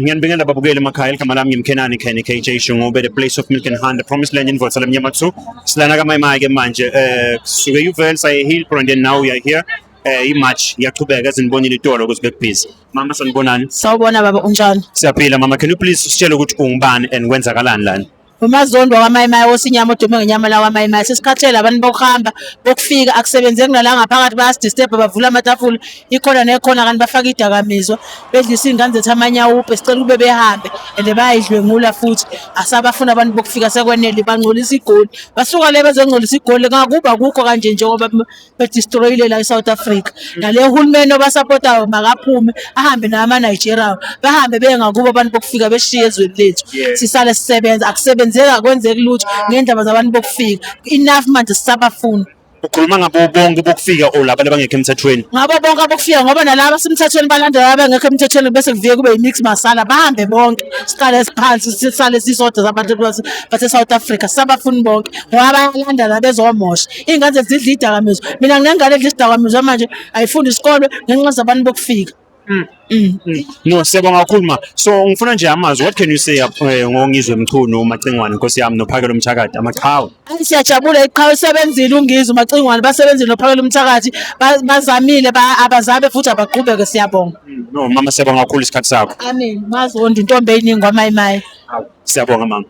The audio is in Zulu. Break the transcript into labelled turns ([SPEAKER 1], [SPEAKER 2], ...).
[SPEAKER 1] Ngiyanibingelela babukeli emakhaya igama lami ngimKhenani Kenny KJ Shungube, the place of milk and honey, the promised land in Volsalem Yamatsu. Silana kaMayimayi ke manje suke uVale saye Hillbrow and then now we are here. I-March iyaqhubeka ezinibonile itolo ukuthi bekubhizi. Mama sanibonani.
[SPEAKER 2] Sawubona baba unjani?
[SPEAKER 1] Siyaphila mama, can you please sitshele ukuthi ungubani and kwenzakalani lana?
[SPEAKER 2] Umazondo waMayimayi osinyama odume ngenyama la waMayimayi sesikhathele abantu bokuhamba bokufika akusebenzeki nala ngaphakathi bayasdisturb bavula amatafula ikhona nekhona kanti bafaka idakamizwa bedlisa ingane zethu amanyawupe sicela kube behambe and bayidlwengula futhi asabafuna abantu bokufika sekwenele bangcolisa igoli basuka le bezongcolisa igoli ngakuba kukho kanje njengoba bedestroyile la eSouth Africa nale hulumeni obasupportayo makaphume ahambe nama Nigeria bahambe bengakuba abantu bokufika beshiye ezweni lethu sisale sisebenza akusebenza kwenzeka lutho ngendaba zabantu bokufika enough manje sisabafuna.
[SPEAKER 1] Ukhuluma ngabo bonke bokufika olaba labangekho emthethweni.
[SPEAKER 2] Ngabo bonke bokufika ngoba nalabo semthethweni balandela abangekho emthethweni bese kuvike kube yimix masala bahambe bonke siqale siphansi sisale sisodwa zabantu base South Africa sabafuni bonke ngoba bayalanda la bezomosha ingane zidla idakamizwa mina ngingane edla idakamizwa manje ayifundi isikole ngenxa zabantu bokufika.
[SPEAKER 1] No, siyabonga kakhulu ma. So ngifuna nje amazwi, what can you say ngongizwe Mchunu uMacingwane Nkosi yami noPhakela uMthakathi amaqhawe?
[SPEAKER 2] Siyajabula iqhawe sebenzile ungizwe uMacingwane basebenzile noPhakela uMthakathi bazamile abazabe futhi abaqhubeke siyabonga.
[SPEAKER 1] No mama, siyabonga kakhulu isikhathi sakho.
[SPEAKER 2] Amen. Mazondo intombi eyiningi waMayimayi.
[SPEAKER 1] Siyabonga mama.